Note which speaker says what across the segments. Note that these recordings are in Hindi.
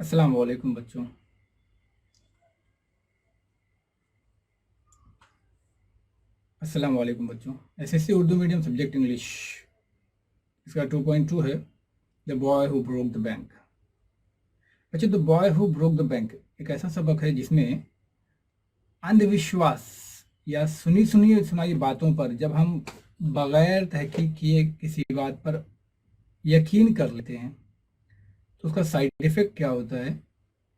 Speaker 1: अस्सलाम वालेकुम बच्चों। अस्सलाम वालेकुम बच्चों। SSC Urdu medium subject English, इसका 2.2 है the boy who broke the bank. बच्चों, the boy who broke the bank एक ऐसा सबक है जिसमें अंधविश्वास या सुनी सुनी सुनाई बातों पर जब हम बगैर तहकीक किए किसी बात पर यकीन कर लेते हैं तो उसका साइड इफ़ेक्ट क्या होता है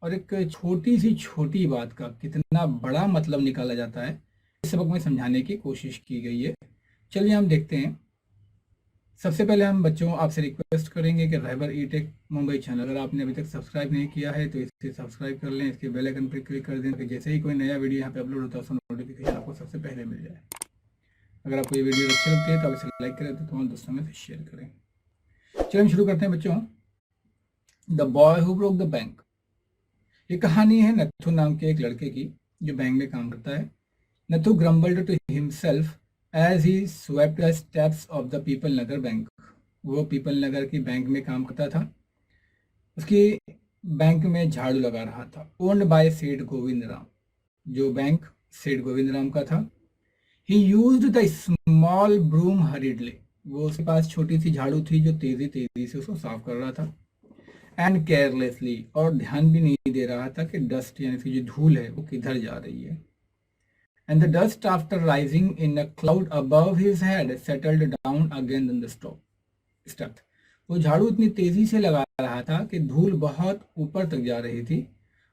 Speaker 1: और एक छोटी सी छोटी बात का कितना बड़ा मतलब निकाला जाता है, इस सबक में समझाने की कोशिश की गई है। चलिए हम देखते हैं। सबसे पहले हम बच्चों आपसे रिक्वेस्ट करेंगे कि रहबर ई टेक मुंबई चैनल अगर आपने अभी तक सब्सक्राइब नहीं किया है तो इसे सब्सक्राइब कर लें, इसके बेल आइकन पर क्लिक कर दें कि जैसे ही कोई नया वीडियो यहाँ पे अपलोड होता है उसका नोटिफिकेशन आपको सबसे पहले मिल जाए। अगर आपको ये वीडियो अच्छी लगती है तो आप इसे लाइक करें तो तमाम दोस्तों में शेयर करें। चलिए हम शुरू करते हैं बच्चों। The boy who broke the bank. ये कहानी है नथु नाम के एक लड़के की जो बैंक में काम करता है। Nathu grumbled to himself as he swept the steps of the people Nagar bank. वो पीपल नगर की बैंक में काम करता था, उसकी बैंक में झाड़ू लगा रहा था। ओन्ड बाय सेठ गोविंद राम, जो बैंक सेठ गोविंद राम का था। He used the small broom hurriedly, वो उसके पास छोटी सी झाड़ू थी जो तेजी तेजी से उसको साफ कर रहा था। एंड केयरलेसली, और ध्यान भी नहीं दे रहा था कि डस्ट यानी कि जो धूल है वो किधर जा रही है। And the dust after rising in a cloud above his head settled down again on the stuff. वो झाड़ू इतनी तेजी से लगा रहा था कि धूल बहुत ऊपर तक जा रही थी।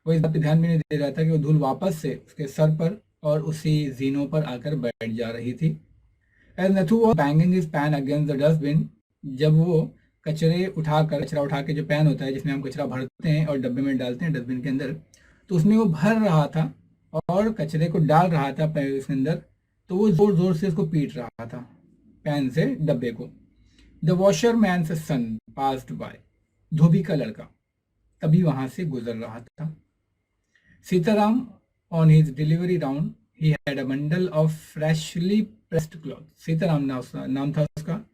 Speaker 1: वो इस बात पे ध्यान भी नहीं दे रहा था कि वो धूल वापस से उसके सर पर और उसी जीनों पर आकर बैठ जा रही थी। As Nathu was banging his pan against the dustbin, जब वो कचरा उठा के जो पैन होता है जिसमें हम कचरा भरते हैं और डब्बे में डालते हैं डस्टबिन के अंदर, तो उसमें वो भर रहा था और कचरे को डाल रहा था पैन के अंदर, तो वो जोर जोर से उसको पीट रहा था पैन से डब्बे को। द वॉशर मैन से सन पास्ड बाय, धोबी का लड़का तभी वहां से गुजर रहा था। Sitaram on his delivery round he had a bundle of freshly pressed cloth. Sitaram नाम था उसका।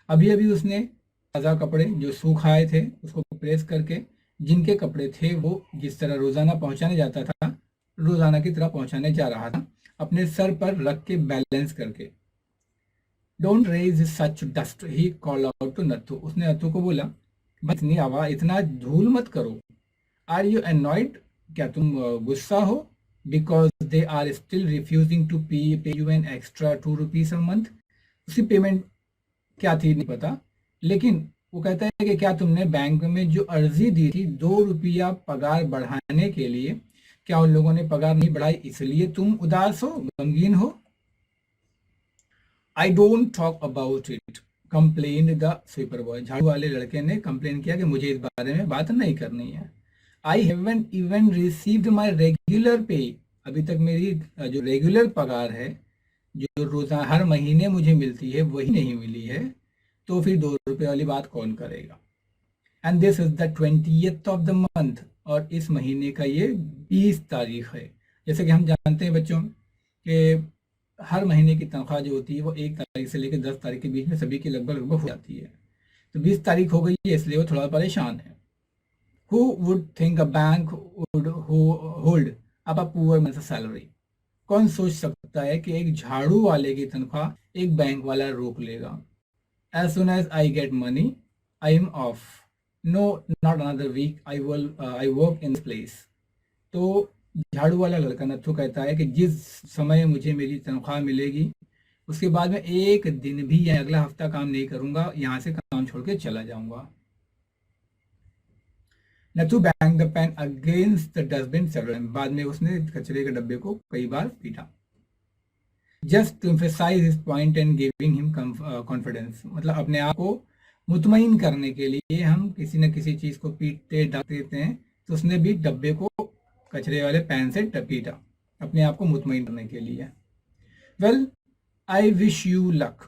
Speaker 1: अभी अभी उसने ताज़ा कपड़े जो सूख आए थे उसको प्रेस करके, जिनके कपड़े थे वो जिस तरह रोजाना पहुंचाने जाता था, रोजाना की तरह पहुंचाने जा रहा था, अपने सर पर रख के बैलेंस करके। Don't raise such dust he call out to Nathu, उसने नथु को बोला बस इतनी आवाज इतना धूल मत करो। आर यू एनॉयड, क्या तुम गुस्सा हो? Because they are still refusing to pay you an extra ₹2 a month. उसकी पेमेंट क्या थी नहीं पता, लेकिन वो कहता है कि क्या तुमने बैंक में जो अर्जी दी थी ₹2 पगार बढ़ाने के लिए, क्या उन लोगों ने पगार नहीं बढ़ाई इसलिए तुम उदास हो, गमगीन हो? I don't talk about it complain the sweeper boy, झाड़ू वाले लड़के ने कंप्लेन किया कि मुझे इस बारे में बात नहीं करनी है। I haven't even received my regular पे, अभी तक मेरी जो रेगुलर पगार है जो रोजा हर महीने मुझे मिलती है वही नहीं मिली है, तो फिर ₹2 वाली बात कौन करेगा? And this is the 20th of the month, और इस महीने का ये 20 तारीख है। जैसे कि हम जानते हैं बच्चों कि हर महीने की तनख्वाह जो होती है वो 1 तारीख से लेकर 10 तारीख के बीच में सभी की लगभग हो जाती है। तो 20 तारीख हो गई है इसलिए वो थोड़ा परेशान है। Who would think a bank would hold up a poor man's salary, कौन सोच सकता है कि एक झाड़ू वाले की तनख्वाह एक बैंक वाला रोक लेगा? As soon as I get money, I am off. No, not another week. I work in this place. तो झाड़ू वाला लड़का नथु कहता है कि जिस समय मुझे मेरी तनख्वाह मिलेगी उसके बाद में एक दिन भी या अगला हफ्ता काम नहीं करूंगा, यहाँ से काम छोड़ के चला जाऊंगा। Nathu bang the pen against the dustbin several, बाद में उसने कचरे के डब्बे को कई बार पीटा। Just to emphasise his point and giving him confidence, मतलब अपने आप को मुतमईन करने के लिए हम किसी न किसी चीज को पीटते डांट देते हैं, तो उसने भी डब्बे को कचरे वाले पैन से पीटा अपने आप को मुतमईन करने के लिए। Well I wish you luck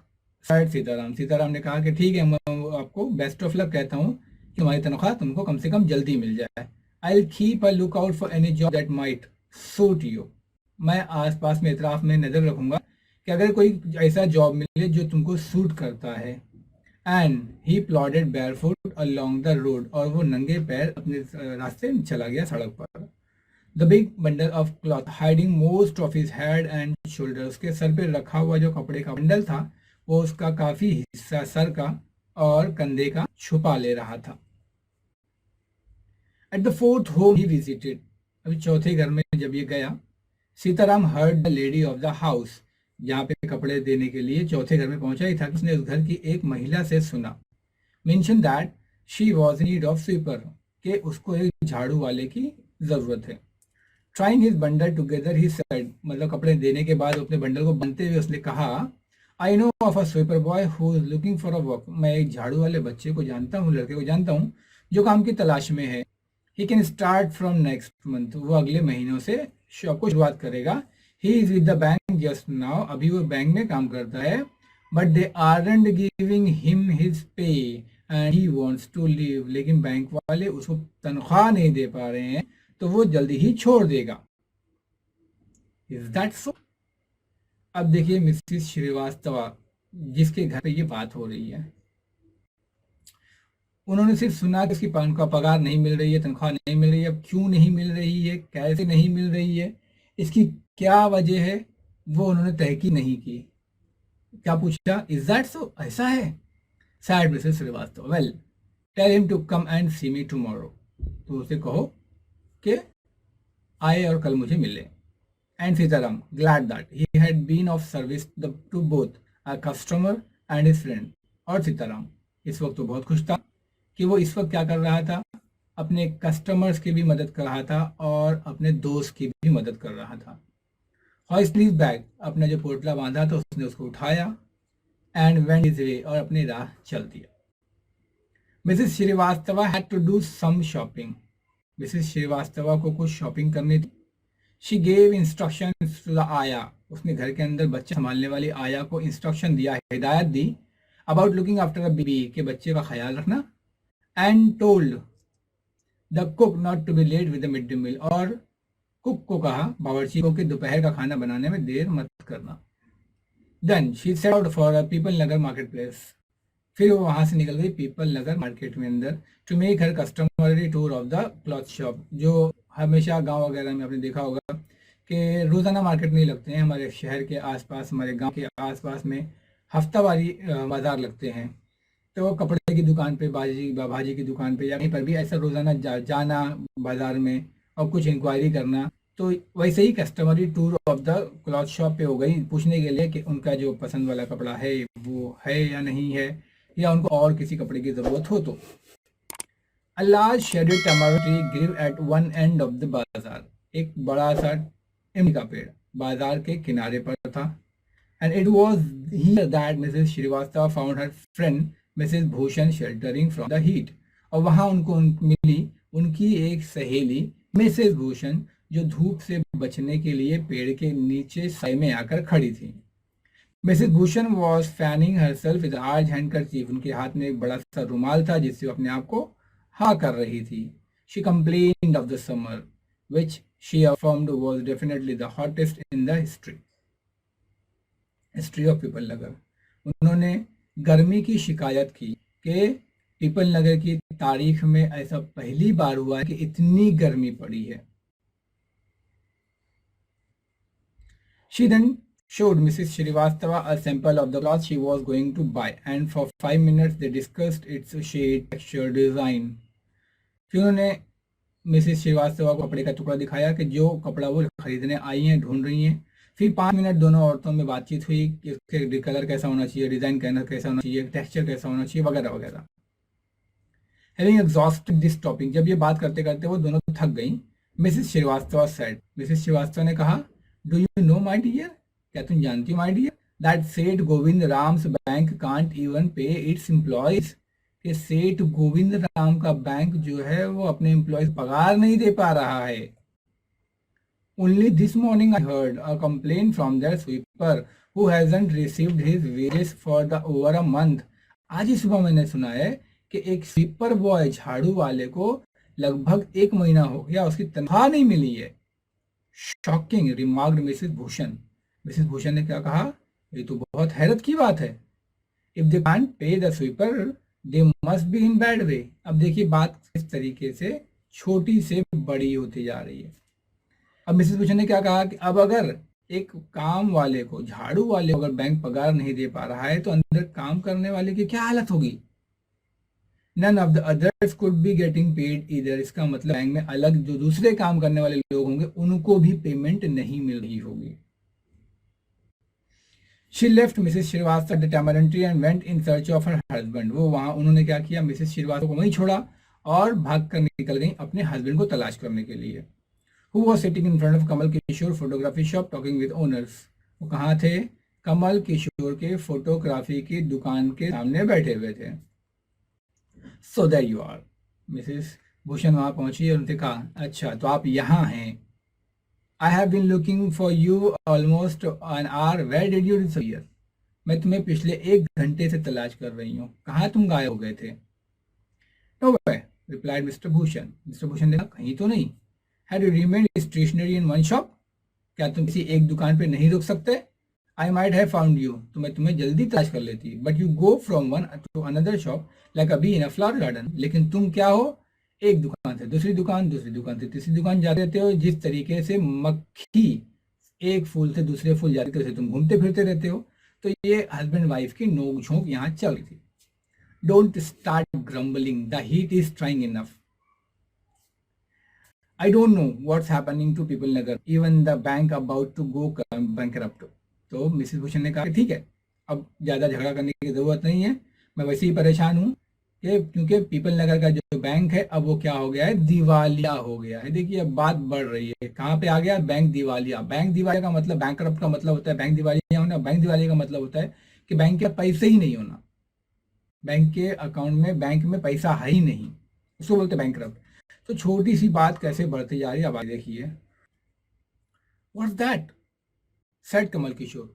Speaker 1: sad Sitaram, Sitaram ने कहा कि ठीक है, मैं आपको बेस्ट ऑफ लक कहता हूँ कि तुम्हारी तनख्वाह तुमको कम से कम जल्दी मिल जाए। I will keep a look out for any job that might suit you, मैं आसपास में इतराफ में नजर रखूंगा कि अगर कोई ऐसा जॉब मिले जो तुमको सूट करता है। And he plodded barefoot along the road, और वो नंगे पैर अपने रास्ते में चला गया सड़क पर। The big bundle of cloth hiding most of his head and shoulder, उसके सर पे रखा हुआ जो कपड़े का बंडल था वो उसका काफी हिस्सा सर का और कंधे का छुपा ले रहा था। At the fourth home he visited, अभी चौथे घर में जब ये गया, Sitaram heard the lady of the house, जहाँ पे कपड़े देने के लिए चौथे घर में पहुंचा ही था, उसने उस घर की एक महिला से सुना, mention that she was need of sweeper, के उसको एक झाड़ू वाले की जरूरत है। Trying his bundle together he said, मतलब कपड़े देने के बाद अपने बंडल को बांधते हुए उसने कहा, I know of a sweeper boy who is looking for a work, मैं एक झाड़ू वाले बच्चे को जानता हूँ, लड़के को जानता हूँ जो काम की तलाश में है। He can start from next month, वो अगले महीनों से शॉप को शुरुआत करेगा। He is with the bank just now, अभी वो बैंक में काम करता है, but they aren't giving him his pay and he wants to leave, लेकिन बैंक वाले उसको तनख्वाह नहीं दे पा रहे हैं तो वो जल्दी ही छोड़ देगा। इज दैट सो? अब देखिए मिसिस श्रीवास्तवा जिसके घर पे ये बात हो रही है, उन्होंने सिर्फ सुना कि उसकी का पगार नहीं मिल रही है, तनख्वाह नहीं मिल रही है। अब क्यों नहीं मिल रही है, कैसे नहीं मिल रही है, इसकी क्या वजह है, वो उन्होंने तहकीक नहीं की। क्या पूछा? Is that so? ऐसा है? Said Mrs Srivastava, well tell him to come and see me tomorrow, तो उसे कहो कि आए और कल मुझे मिले। And Sitaram glad that he had been of service to both a customer and his friend, और सीताराम इस वक्त तो बहुत खुश था कि वो इस वक्त क्या कर रहा था, अपने कस्टमर्स की भी मदद कर रहा था और अपने दोस्त की भी मदद कर रहा था। हॉइस्ट हिज बैग, अपना जो पोटला बांधा था उसने उसको उठाया, एंड वेंट हिज वे, और अपनी राह चल दिया। Mrs Srivastava had to do some shopping, Mrs Srivastava को कुछ शॉपिंग करनी थी। She gave instruction to the आया, उसने घर के अंदर बच्चे संभालने वाली आया को इंस्ट्रक्शन दिया, हिदायत दी, about looking after a baby, के बच्चे का ख्याल रखना, and told the cook not to be late with the mid day meal, और कुक को कहा, बावर्ची को, कि दोपहर का खाना बनाने में देर मत करना। Then she set out for Peepal Nagar market place, फिर वो वहां से निकल गई पीपल नगर मार्केट में अंदर, to make her customary tour of the cloth shop, जो हमेशा गांव वगैरह में आपने देखा होगा कि रोजाना मार्केट नहीं लगते हैं, हमारे शहर के आसपास, हमारे गांव के आसपास में हफ्तावारी बाजार लगते हैं। तो कपड़े की दुकान पे, भाजी की दुकान पे, या कहीं पर भी ऐसा रोजाना जाना बाजार में और कुछ इंक्वायरी करना, तो वैसे ही customary tour of the cloth shop पे हो गई, पूछने के लिए कि उनका जो पसंद वाला कपड़ा है वो है या नहीं है, या उनको और किसी कपड़े की जरूरत हो तो। A large shaded tamarind tree grew at one end of the बाजार, एक बड़ा सा इमली का पेड़ बाजार के किनारे पर था। And it was here that Mrs. Srivastava found her friend Mrs. Bhushan sheltering from the heat, और वहां उनको मिली उनकी एक सहेली मिसेस भूषण, जो धूप से बचने के लिए पेड़ के नीचे साए में आकर खड़ी थी। Mrs Bhushan was fanning herself with large handkerchief, उनके हाथ में एक बड़ा सा रुमाल था जिससे वो अपने आप को हाँ कर रही थी। She complained of the summer which she affirmed was definitely the hottest in the history of Peepal Nagar, उन्होंने गर्मी की शिकायत की कि पीपल नगर की तारीख में ऐसा पहली बार हुआ है कि इतनी गर्मी पड़ी है। She then showed Mrs. Srivastava a sample of the cloth she was going to buy, and for 5 minutes they discussed its shade, texture, design. फिर उन्होंने मिसेस श्रीवास्तवा को कपड़े का टुकड़ा दिखाया कि जो कपड़ा वो खरीदने आई हैं, ढूंढ रही हैं। फिर 5 मिनट दोनों औरतों में बातचीत हुई कि उसके कलर कैसा होना चाहिए, डिजाइन कैसा होना चाहिए, टेक्सचर कैसा होना चाहिए, वगैरह वगैरह। Having exhausted this topic, जब ये बात करते करते वो दोनों थक गई, Mrs Srivastava said, Mrs Srivastava ने कहा, do you know my dear, क्या तुम जानती हो my dear, that Seth Govind Ram's bank can't even pay its employees, कि सेठ गोविंद राम का बैंक जो है वो अपने एम्प्लॉयज पगार नहीं दे पा रहा है। Only this morning I heard a complaint from their sweeper who hasn't received his wages for the over a month, आज ही सुबह मैंने सुना है कि एक स्वीपर बॉय, झाड़ू वाले को लगभग 1 महीना हो गया उसकी तनख्वाह नहीं मिली है। Shocking remarked Mrs Bhushan, Mrs Bhushan ने क्या कहा, ये तो बहुत हैरत की बात है। If they can't pay the sweeper they must be in bad way. अब देखिए बात किस तरीके से छोटी से बड़ी होती जा रही है। अब मिसेस भूषण ने क्या कहा कि अब अगर एक काम वाले को, झाड़ू वाले को अगर बैंक पगार नहीं दे पा रहा है तो अंदर काम करने वाले की क्या हालत होगी। None of the others could be getting paid इधर। इसका मतलब बैंक में अलग जो दूसरे काम करने वाले लोग होंगे उनको भी पेमेंट नहीं मिल रही होगी। She left Mrs Srivastava at the tamarind tree and went in search of her husband। वो वहां उन्होंने क्या किया, मिसेस श्रीवास्तव को वहीं छोड़ा और भाग कर निकल गई अपने हस्बैंड को तलाश करने के लिए। Who was sitting in front of Kamal Kishore photography shop talking with owners. वो कहाँ थे, कमल किशोर के फोटोग्राफी की दुकान के सामने बैठे हुए थे। So there you are। Mrs Bhushan वहां पहुंची और उनसे कहा, अच्छा तो आप यहाँ हैं। I have been looking for you almost an hour। Where did you disappear? मैं तुम्हें पिछले 1 घंटे से तलाश कर रही हूँ, कहाँ तुम गायब हो गए थे। Nowhere, replied mister Bhushan. Mister Bhushan ने कहा, कहीं तो नहीं। Had you remained stationary in one shop? क्या तुम किसी एक दुकान पे नहीं रुक सकते? I might have found you। तो मैं तुम्हें जल्दी तलाश कर लेती। But you go from one to another shop like a bee in a flower garden। लेकिन तुम क्या हो, एक दुकान से दूसरी दुकान, दूसरी दुकान से तीसरी दुकान जाते रहते हो। जिस तरीके से मक्खी एक फूल से दूसरे फूल जाती है तुम घूमते फिरते रहते हो। तो ये हस्बैंड वाइफ की नोक झोंक यहाँ चल रही थी। Don't start grumbling, the heat is trying enough. I don't know what's happening to people Nagar, even the bank about to go bankrupt। तो मिसेस भूषण ने कहा ठीक है, अब ज़्यादा झगड़ा करने की ज़रूरत नहीं है, मैं वैसे ही परेशान हूँ कि क्योंकि पीपल नगर का जो बैंक है अब वो क्या हो गया है, दिवालिया हो गया है। देखिए अब बात बढ़ रही है, कहाँ पे आ गया, बैंक दिवालिया। बैंक दिवालिया का मतलब, बैंकरप्ट का मतलब होता है बैंक दिवालिया होना। बैंक दिवालिया का मतलब होता है कि बैंक के पैसे ही नहीं होना, बैंक के अकाउंट में, बैंक में पैसा है ही नहीं, उसको बोलते हैं बैंकरप्ट। तो छोटी सी बात कैसे बढ़ती जा रही है, अब आगे देखिए। What's that, said Kamal Kishore.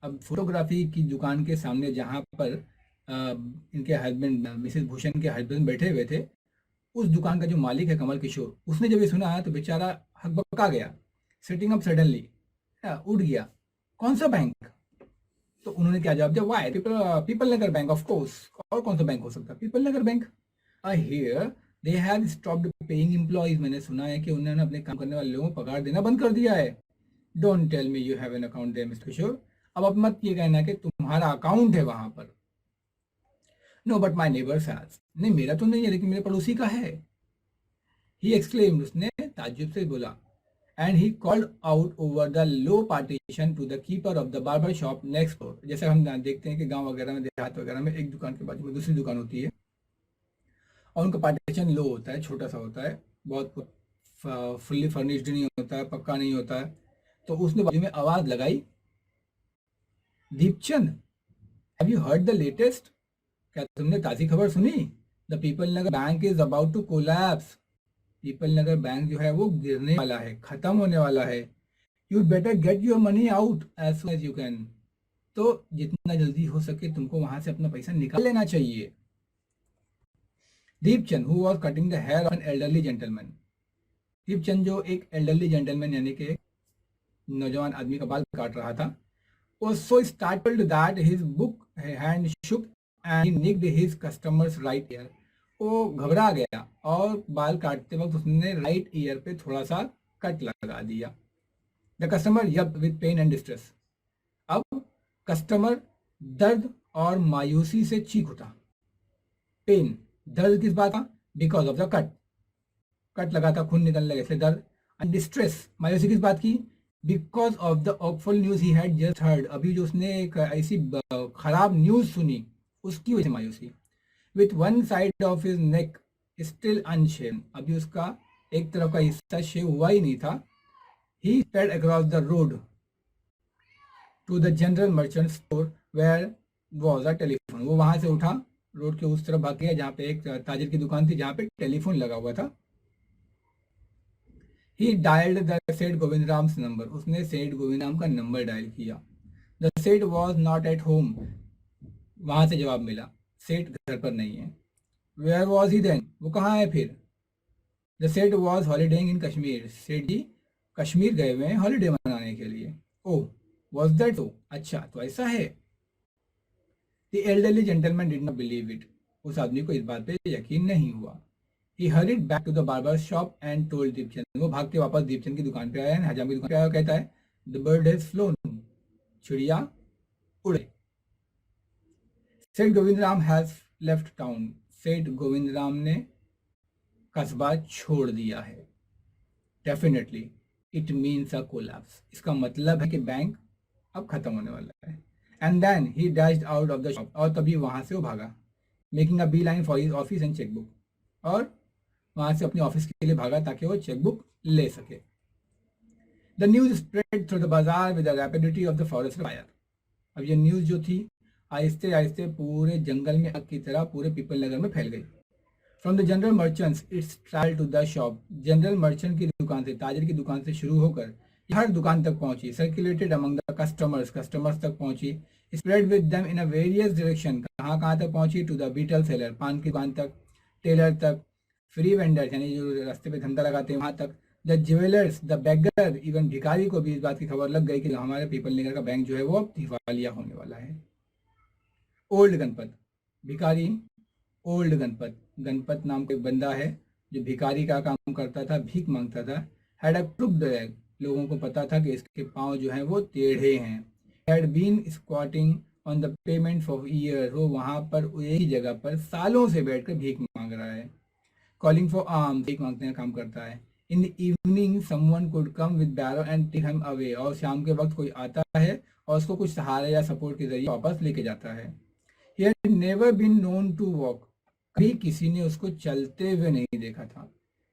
Speaker 1: अब फोटोग्राफी की दुकान के सामने जहां पर इनके हस्बैंड, मिसेस भूषण के हस्बैंड बैठे हुए थे, उस दुकान का जो मालिक है कमल किशोर, उसने जब ये सुना तो बेचारा हकबका गया। सिटिंग अप सडनली, उठ गया। कौन सा बैंक? तो उन्होंने क्या जवाब दिया, why people Nagar bank, of course. और कौन सा बैंक हो सकता है, people Nagar bank. I here they have stopped paying employees. मैंने सुना है कि उन्होंने अपने काम करने वाले लोगों को पगार देना बंद कर दिया है। Don't tell me you have an account there mister Kishore. अब मत ये कहना कि तुम्हारा अकाउंट है वहां पर। No but my neighbours has. नहीं मेरा तो नहीं है, लेकिन मेरे पड़ोसी का है। ही एक्सक्लेम्ड, उसने ताज्जुब से बोला। And he called out over the low partition to the keeper of the barber shop next door. जैसे हम देखते हैं कि गांव वगैरह में, देहात वगैरह में एक दुकान के बाजू में दूसरी दुकान होती है और उनका पार्टीशन लो होता है, छोटा सा होता है, बहुत फुल्ली फर्निश्ड नहीं होता है, पक्का नहीं होता है। तो उसने बाजू में आवाज लगाई, Deepchand have you heard the latest? क्या तुमने ताज़ी खबर सुनी? The Peepal Nagar bank is about to collapse. Peepal Nagar bank जो है वो गिरने वाला है, खत्म होने वाला है। You better get your money out as soon as you can. तो जितना जल्दी हो सके तुमको वहां से अपना पैसा निकाल लेना चाहिए। Deepchand who was cutting the hair of an elderly gentleman. Deepchand जो एक एल्डरली जेंटलमैन यानी कि नौजवान आदमी का बाल काट रहा था, was so startled that his book hand shook and he nicked his customer's right ear। वो घबरा गया और बाल काटते वक्त उसने राइट ईयर पे थोड़ा सा कट लगा दिया। द कस्टमर यप विद पेन एंड डिस्ट्रेस। अब कस्टमर दर्द और मायूसी से चीख उठा। पेन, दर्द किस बात का, because of the cut, cut लगा था, खून निकलने लगा इसलिए दर्द। एंड डिस्ट्रेस, मायूसी किस बात की, because of the awful news he had just heard. अभी जो उसने एक ऐसी खराब न्यूज सुनी उसकी वजह से मायूसी। With one side of his neck still unshaven. अभी उसका एक तरफ का हिस्सा शेव हुआ ही नहीं था। He spread across the road to the general merchant store where was a telephone. वो वहां से उठा, रोड के उस तरफ भाग गया जहाँ पे एक ताजिर की दुकान थी जहाँ पे टेलीफोन लगा हुआ था। He dialed the सेठ गोविंदराम्स नंबर। उसने सेठ गोविंदराम का नंबर डायल किया। The सेठ was not at home। वहां से जवाब मिला, सेठ घर पर नहीं है। Where was he then? वो कहाँ है फिर? The सेठ was holidaying in कश्मीर। सेठ जी कश्मीर गए हुए हैं हॉलीडे मनाने के लिए। Oh, was that so? अच्छा तो ऐसा है। The elderly gentleman did not believe it, उस आदमी को इस बात पे यकीन नहीं हुआ। He hurried back to the barber shop and told Deepchand, वो भाग के वापस दीपचंद की दुकान पे आया, हजाम की दुकान पे आया और कहता है द बर्ड हैज फ्लोन, चिड़िया उड़े। सेठ Govind Ram has left town, सेठ गोविंद राम ने कस्बा छोड़ दिया है। Definitely it means a collapse, इसका मतलब है कि बैंक अब खत्म होने वाला है। And then he dashed out of the shop, और तभी वहां से वो भागा, making a bee line for his office and chequebook, और वहां से अपनी ऑफिस के लिए भागा ताकि वो चेकबुक ले सके। The news spread through the bazaar with the rapidity of the forest fire, अब ये न्यूज जो थी आहिस्ते आहिस्ते पूरे जंगल में आग की तरह पूरे पीपल नगर में फैल गई। From the general merchants it's travel to the shop, general merchant की दुकान से, ताजर की दुकान से शुरू होकर हर दुकान तक पहुंची। Circulated among the customers, customers तक पहुंची। Spread with them in a various direction, कहाँ कहाँ तक पहुंची, टू द बीटल सेलर, पान की दुकान तक, टेलर तक, फ्री वेंडर यानी जो रास्ते पे धंधा लगाते हैं वहां तक, the jewellers, the beggar, even भिखारी को भी इस बात की खबर लग गई कि हमारे पीपल नगर का बैंक जो है वो अब दिवालिया होने वाला है। ओल्ड गणपत, भिखारी, ओल्ड गणपत, गणपत नाम का एक बंदा है जो भिखारी का काम करता था, भीख मांगता था। हैड अ क्रुक्ड लेग, लोगों को पता था कि इसके पांव जो हैं वो टेढ़े हैं। Had been squatting on the pavement for year, वो वहां पर एक ही जगह पर सालों से बैठकर भीख मांग रहा है। कॉलिंग फॉर आर्म्स, भीख मांगने का काम करता है। In the evening someone could come with barrow and take him away, और शाम के वक्त कोई आता है और उसको कुछ सहारे या सपोर्ट के जरिए वापस लेके जाता है। He had never been known to walk, कभी किसी ने उसको चलते हुए नहीं देखा था।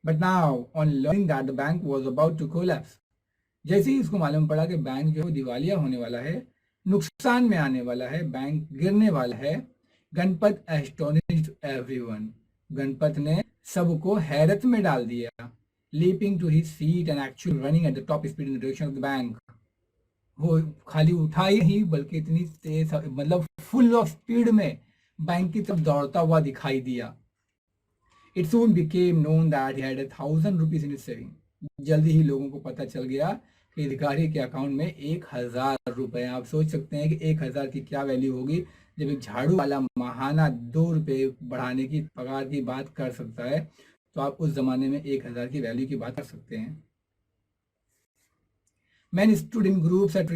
Speaker 1: But now, on learning that the bank was about to collapse, जैसे ही उसको मालूम पड़ा कि बैंक जो है दिवालिया होने वाला है, नुकसान में आने वाला है, बैंक गिरने वाला है, गणपत एस्टोनिश्ड एवरीवन, गणपत ने सबको हैरत में डाल दिया। Leaping to his feet and actually running at the top speed in the direction of the bank, वो खाली उठा ही नहीं बल्कि इतनी तेज, मतलब फुल ऑफ स्पीड में बैंक की तरफ दौड़ता हुआ दिखाई दिया। It soon became known that he had 1,000 rupees in saving, जल्दी ही लोगों को पता चल गया कि अधिकारी के अकाउंट में 1,000 रुपए। आप सोच सकते हैं कि 1,000 की क्या वैल्यू होगी जब एक झाड़ू वाला महाना 2 रुपए बढ़ाने की पगार की बात कर सकता है, तो आप उस जमाने में 1,000 की वैल्यू की बात कर सकते हैं। Men stood in groups at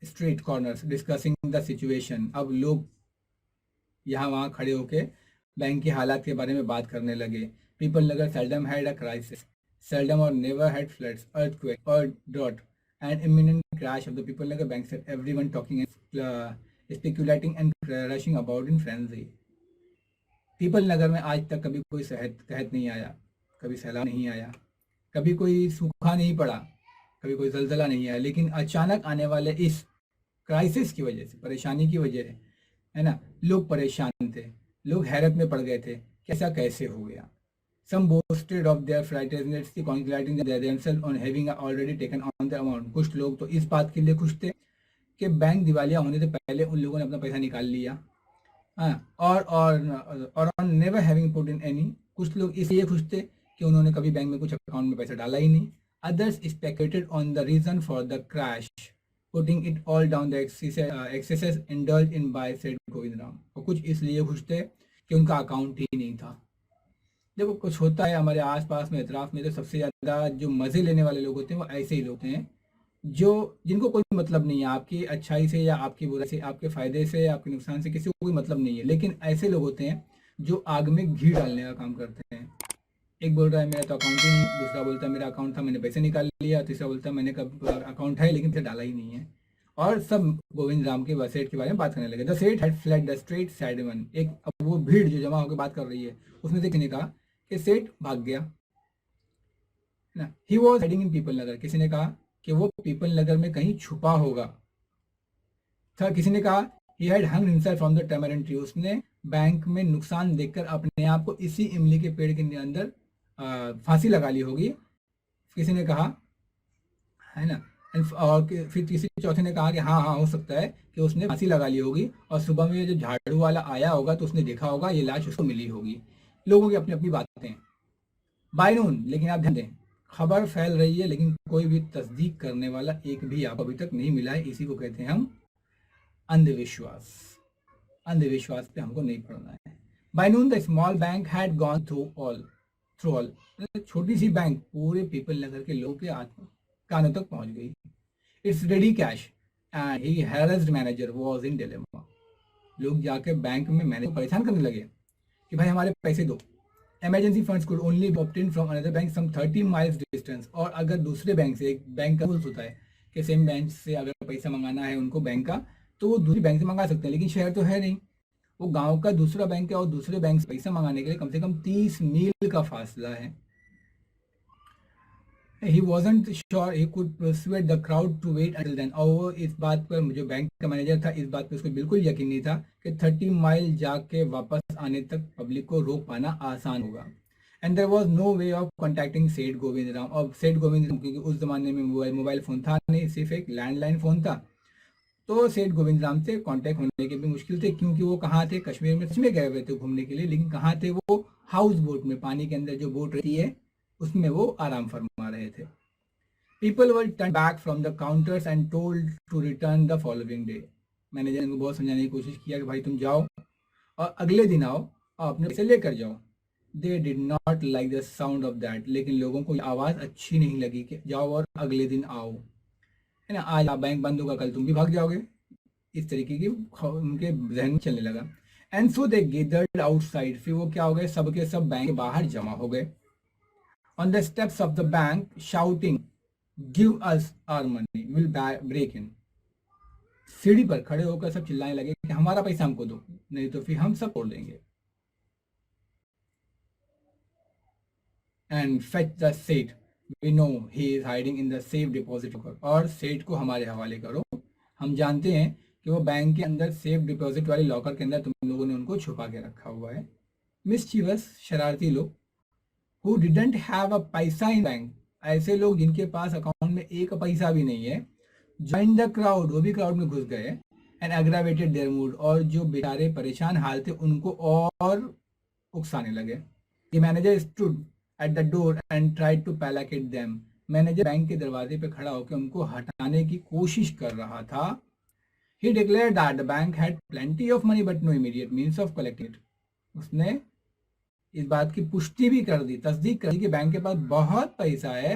Speaker 1: street corners discussing the situation, अब लोग यहाँ वहाँ खड़े होके बैंक की हालात के बारे में बात करने लगे। People Nagar seldom had a crisis, seldom or never had floods, earthquake or drought, and imminent crash of the People Nagar bank set everyone talking and speculating and rushing about in frenzy. People नगर में आज तक कभी कोई कहत नहीं आया, कभी सैलाब नहीं आया, कभी कोई सूखा नहीं पड़ा, कभी कोई जलजला नहीं आया, लेकिन अचानक आने वाले इस क्राइसिस की वजह से, परेशानी की वजह से, है ना, लोग परेशान थे, लोग हैरत में पड़ गए थे कि ऐसा कैसे हो गया। Some boasted of their frightenedness, congratulating themselves on having already taken on the amount, कुछ लोग तो इस बात के लिए खुश थे कि बैंक दिवालिया होने से पहले उन लोगों ने अपना पैसा निकाल लिया, हाँ, और on never having put in any, कुछ लोग इसलिए खुश थे कि उन्होंने कभी बैंक में कुछ अकाउंट में पैसा डाला ही नहीं। Others speculated on the reason for the crash, putting it all down the excesses indulged in by said Govind Ram, और कुछ इसलिए खुश थे कि उनका अकाउंट ही नहीं था। देखो कुछ होता है हमारे आसपास में, इतराफ में, तो सबसे ज़्यादा जो मज़े लेने वाले लोग होते हैं वो ऐसे ही लोग हैं जो जिनको कोई मतलब नहीं है आपकी अच्छाई से या आपकी बुराई से, आपके फ़ायदे से, आपके नुकसान से, किसी को कोई मतलब नहीं है, लेकिन ऐसे लोग होते हैं जो आग में घी डालने का काम करते हैं। एक बोल रहा है मेरा तो अकाउंट ही नहीं, दूसरा बोलता है मेरा अकाउंट था मैंने पैसे निकाल लिया, तीसरा बोलता है मैंने कब अकाउंट है लेकिन फिर डाला ही नहीं है, और सब गोविंद राम के सेठ के बारे में बात करने लगे। द सेठ had flood the straight side one, एक अब वो भीड़ जो जमा होकर बात कर रही है उसमें से किसी ने कहा कि सेठ भाग गया ना। He was hiding in Peepal Nagar, किसी ने कहा कि वो पीपल नगर में कहीं छुपा होगा। था किसी ने कहा he had hung himself from the tamarind tree, उसने बैंक में नुकसान देखकर अपने आप को इसी इमली के पेड़ के अंदर फांसी लगा ली होगी, किसी ने कहा, है ना। और फिर किसी चौथे ने कहा कि हाँ हाँ हो सकता है कि उसने फांसी लगा ली होगी और सुबह में जब झाड़ू वाला आया होगा तो उसने देखा होगा ये लाश उसको मिली होगी। लोगों की अपनी अपनी बातें बाय नून, लेकिन आप ध्यान दें खबर फैल रही है लेकिन कोई भी तस्दीक करने वाला एक भी आप अभी तक नहीं मिला है, इसी को कहते हैं हम अंधविश्वास। अंधविश्वास पे हमको नहीं पड़ना है। By noon the small bank had gone through all, छोटी सी बैंक पूरे पीपल नगर के लोगों के कानों तक पहुंच गई। It's ready cash and he harassed manager was in dilemma. लोग जाके बैंक में मैनेजर को परेशान करने लगे कि भाई हमारे पैसे दो। Emergency funds could only be obtained from another bank some 30 miles distance, और अगर दूसरे बैंक से, एक बैंक का रूल्स होता है कि सेम बैंक से अगर पैसा मंगाना है उनको बैंक का, तो वो दूसरी बैंक से मंगा सकते हैं, लेकिन शहर तो है नहीं, वो गांव का दूसरा बैंक है और दूसरे बैंक से पैसा मंगाने के लिए कम से कम 30 मील का फासला है। He wasn't sure he could persuade the crowd to wait until then, और वो इस बात पर, जो बैंक का मैनेजर था, इस बात पर उसको बिल्कुल यकीन नहीं था कि 30 माइल जाके वापस आने तक पब्लिक को रोक पाना आसान होगा। And there was no way of contacting Seth Govind Ram, और सेठ गोविंद राम क्योंकि उस जमाने में मोबाइल फ़ोन था नहीं, सिर्फ एक लैंडलाइन फ़ोन था, तो सेठ गोविंद राम से कांटेक्ट होने के भी मुश्किल थे, क्योंकि वो कहाँ थे, कश्मीर में सच में गए हुए थे घूमने के लिए, लेकिन कहाँ थे वो, हाउस बोट में, पानी के अंदर जो बोट रहती है उसमें वो आराम फरमा रहे थे। People were turned back from the counters and told to return the following day. Manager ने बहुत समझाने की कोशिश किया कि भाई तुम जाओ और अगले दिन आओ और अपने पैसे लेकर जाओ। They did not like the sound of that, लेकिन लोगों को आवाज़ अच्छी नहीं लगी कि जाओ और अगले दिन आओ, है ना, आज आप बैंक बंद होगा कल तुम भी भाग जाओगे, इस तरीके की उनके जहन में चलने लगा। And so they gathered outside, फिर वो क्या हो गए, सबके सब बैंक के बाहर जमा हो गए। On the steps of the bank shouting give us our money will break in, सीढ़ी पर खड़े होकर सब चिल्लाने लगे कि हमारा पैसा हमको दो, नहीं तो फिर हम सब तोड़ देंगे। And fetch the Seth, we know he is hiding in the safe deposit, और सेठ को हमारे हवाले करो, हम जानते हैं कि वो बैंक के अंदर सेफ डिपॉजिट वाली लॉकर के अंदर तुम लोगों ने उनको छुपा के रखा हुआ है। मिस्चीवस, शरारती लोग, हु डिडंट हैव अ पैसा इन बैंक, ऐसे लोग जिनके पास अकाउंट में एक पैसा भी नहीं है, ज्वाइन द क्राउड, वो भी क्राउड में घुस गए, एंड एग्रावेटेड देयर मूड, और जो बेचारे परेशान हाल थे उनको और उकसाने लगे। The manager stood at the door and tried to placate them, manager bank के दरवाजे पे खड़ा होकर उनको हटाने की कोशिश कर रहा था। He declared that the bank had plenty of money but no immediate means of collecting it, उसने इस बात की पुष्टि भी कर दी, तस्दीक कर दी कि बैंक के पास बहुत पैसा है,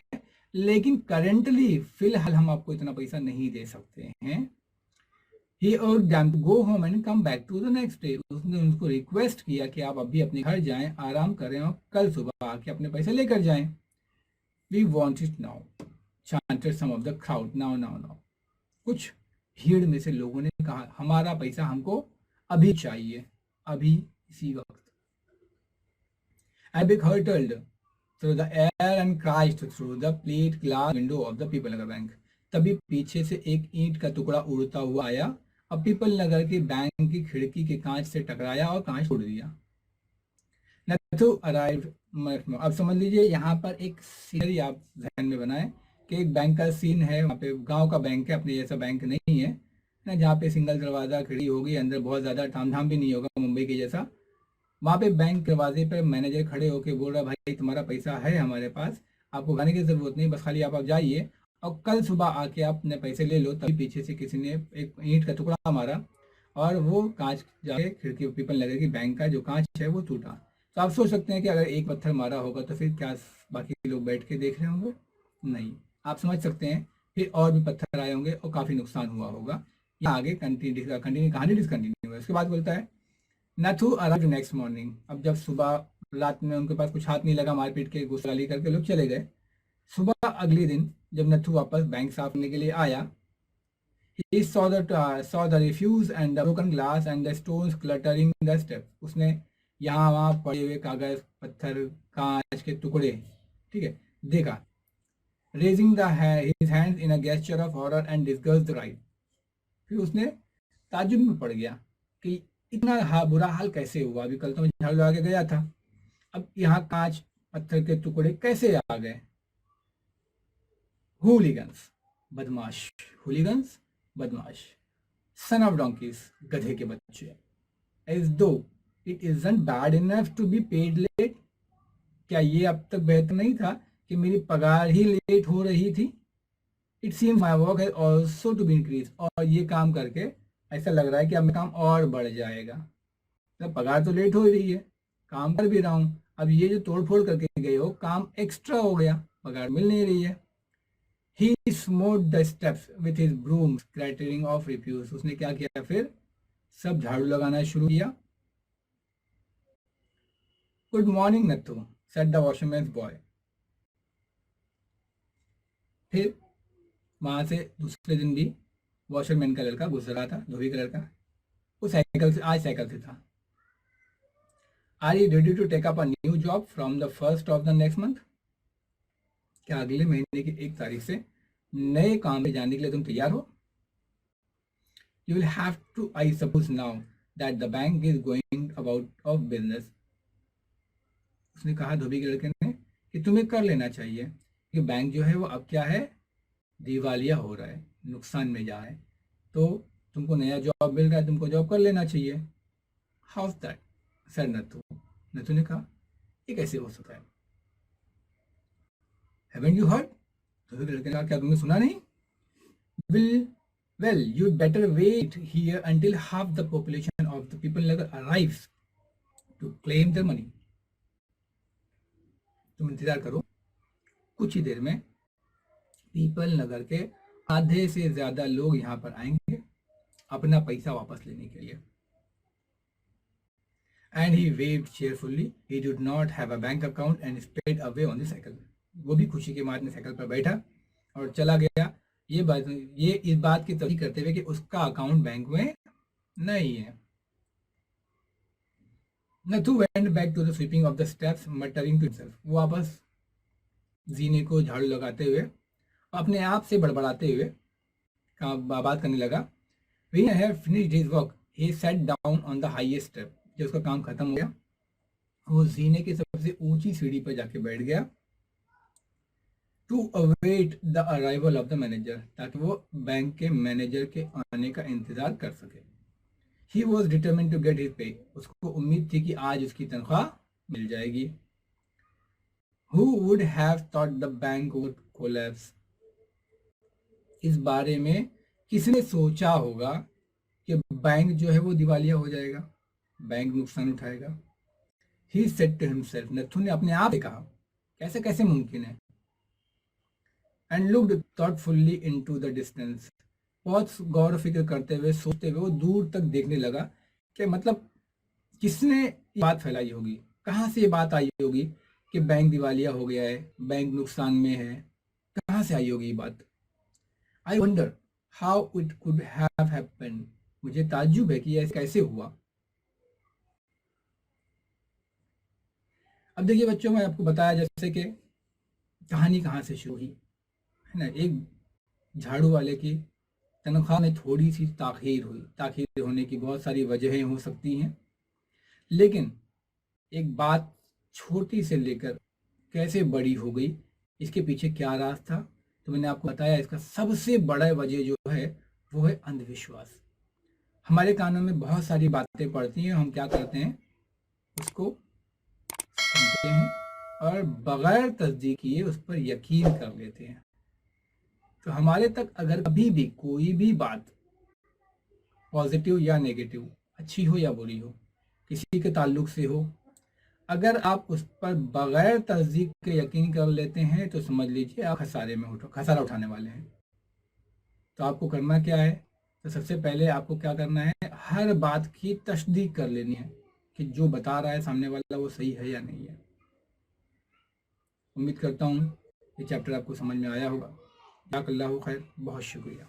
Speaker 1: लेकिन करेंटली फिलहाल हम आपको इतना पैसा नहीं दे सकते हैं। He urged them to go home and come back to the next day, उसने उनको रिक्वेस्ट किया कि आप अभी अपने घर जाएं, आराम करें और कल सुबह आके अपने पैसे लेकर जाएं। We want it now, chanted some of the crowd, now now now, कुछ भीड़ में से लोगों ने कहा हमारा पैसा हमको अभी चाहिए, अभी इसी वक्त। A big hurtled through the air and crashed through the plate glass window of the People Nagar Bank, तभी पीछे से एक ईंट का टुकड़ा उड़ता हुआ आया और पीपल नगर के बैंक की खिड़की के कांच से टकराया और कांच तोड़ दिया। नथु अराइव्ड, अब समझ लीजिए यहाँ पर एक सीनरी आप ध्यान में बनाएं कि एक बैंक का सीन है, वहाँ पे गांव का बैंक है, अपने जैसा बैंक नहीं है ना, जहाँ पे सिंगल दरवाजा खिड़की होगी, अंदर बहुत ज़्यादा तामझाम भी नहीं होगा मुंबई के जैसा। वहाँ पे बैंक दरवाजे पे मैनेजर खड़े होकर बोल रहा भाई तुम्हारा पैसा है हमारे पास, आपको गाने की ज़रूरत नहीं, बस खाली आप जाइए और कल सुबह आके आप अपने पैसे ले लो। तभी पीछे से किसी ने एक ईंट का टुकड़ा मारा और वो कांच जाके खिड़की, पीपल नगर की बैंक का जो कांच है वो टूटा। तो आप सोच सकते हैं कि अगर एक पत्थर मारा होगा तो फिर क्या बाकी लोग बैठ के देख रहे होंगे? नहीं, आप समझ सकते हैं फिर और भी पत्थर आए होंगे और काफ़ी नुकसान हुआ होगा। यहाँ आगे कंटिन्यू कहानी डिसकंटिन्यू है। उसके बाद बोलता है नथु अराइव्ड नेक्स्ट मॉर्निंग, अब जब सुबह रात में उनके पास कुछ हाथ नहीं लगा, मारपीट के गुस्साली करके लोग चले गए। सुबह अगले दिन जब नथु वापस बैंक साफ करने के लिए आया, he saw the refuse and the broken glass and the stones cluttering the steps, उसने यहाँ वहाँ पड़े हुए कागज, पत्थर, कांच के टुकड़े, ठीक है, देखा। raising his hands in a gesture of horror and disgust right, फिर उसने ताज्जुब में पड़ गया कि इतना बुरा हाल कैसे हुआ, अभी कल तो मैं झाड़ू लगा के गया था, अब यहाँ कांच पत्थर के टुकड़े कैसे आ गए। हुलिगन्स, बदमाश, हुलिगन्स बदमाश, सन ऑफ डोंकीज, गधे के बच्चे, as though it isn't bad enough to be paid late, क्या ये अब तक बेहतर नहीं था कि मेरी पगार ही लेट हो रही थी। It seems my work has also to be increased, और ये काम करके ऐसा लग रहा है कि अब मेरा काम और बढ़ जाएगा, मतलब पगार तो लेट हो रही है, काम कर भी रहा हूँ, अब ये जो तोड़ फोड़ करके गए हो काम एक्स्ट्रा हो गया, पगार मिल नहीं रही है। He smote the steps with his broom clattering off refuse. उसने क्या किया फिर, सब झाड़ू लगाना शुरू किया। Good morning Nathu said the washerman's boy. फिर वहां से दूसरे दिन भी वॉशरमैन का लड़का गुजरा था, धोबी का लड़का, वो साइकिल से, आज साइकिल से था। Are you ready to take up a new job from the first of the next month? क्या अगले महीने की 1 तारीख से नए काम पे जाने के लिए तुम तैयार हो? You will have to, I suppose now that the bank is going about of business. उसने कहा धोबी के लड़के ने कि तुम्हें कर लेना चाहिए कि बैंक जो है वो अब क्या है, दिवालिया हो रहा है, नुकसान में जा रहा है, तो तुमको नया जॉब मिल रहा है, तुमको जॉब कर लेना चाहिए। House that sir Nathu. Nathu ने कहा ये कैसे हो सकता है? Haven't you heard? धोबी के लड़के ने कहा क्या तुमने सुना नहीं? Will well you better wait here until half the population of the Peepal Nagar arrives to claim their money. तुम इंतजार करो, कुछ ही देर में पीपल नगर के आधे से ज्यादा लोग यहाँ पर आएंगे अपना पैसा वापस लेने के लिए। And he waived cheerfully. He did not have a bank account and sped away on the cycle. वो भी खुशी के मारे साइकिल पर बैठा और चला गया, ये इस बात की तस्दीक करते हुए कि उसका अकाउंट बैंक में नहीं है। Nathu went back to the sweeping of the steps, muttering to himself. वो वापस जीने को झाड़ू लगाते हुए अपने आप से बड़बड़ाते हुए बात करने लगा। When he had finished his work, he sat down on the highest step. जब उसका काम खत्म हो गया, वो जीने की सबसे ऊंची सीढ़ी पर जाके बैठ गया। To await the arrival of the manager, ताकि वो बैंक के मैनेजर के आने का इंतजार कर सके। He was determined to get his pay. उसको उम्मीद थी कि आज उसकी तनख्वाह मिल जाएगी। Who would have thought the bank would collapse? इस बारे में किसने सोचा होगा कि बैंक जो है वो दिवालिया हो जाएगा, बैंक नुकसान उठाएगा। He said to himself, Nathu ने अपने आप से कहा कैसे कैसे मुमकिन है। And looked thoughtfully into the distance. बहुत गौर फिक्र करते हुए सोचते हुए वो दूर तक देखने लगा कि मतलब किसने ये बात फैलाई होगी, कहाँ से ये बात आई होगी कि बैंक दिवालिया हो गया है, बैंक नुकसान में है, कहाँ से आई होगी ये बात। I wonder how it could have happened. मुझे ताज्जुब है कि यह कैसे हुआ। अब देखिए बच्चों, मैं आपको बताया जैसे कि कहानी कहाँ से शुरू हुई है ना। एक झाड़ू वाले की तनख्वाह में थोड़ी सी ताखीर हुई। ताखीर होने की बहुत सारी वजहें हो सकती हैं, लेकिन एक बात छोटी से लेकर कैसे बड़ी हो गई, इसके पीछे क्या राज था, तो मैंने आपको बताया। इसका सबसे बड़ा वजह जो है वो है अंधविश्वास। हमारे कानों में बहुत सारी बातें पड़ती हैं, हम क्या करते हैं, उसको सुनते हैं और बगैर तस्दीक किए उस पर यकीन कर लेते हैं। तो हमारे तक अगर कभी भी कोई भी बात पॉजिटिव या नेगेटिव, अच्छी हो या बुरी हो, किसी के ताल्लुक से हो, अगर आप उस पर बगैर तस्दीक के यकीन कर लेते हैं तो समझ लीजिए आप खसारा उठाने वाले हैं। तो आपको करना क्या है, तो सबसे पहले आपको क्या करना है, हर बात की तस्दीक कर लेनी है कि जो बता रहा है सामने वाला वो सही है या नहीं है। उम्मीद करता हूँ ये चैप्टर आपको समझ में आया होगा। जाज़ाकल्लाहु खैर, बहुत शुक्रिया।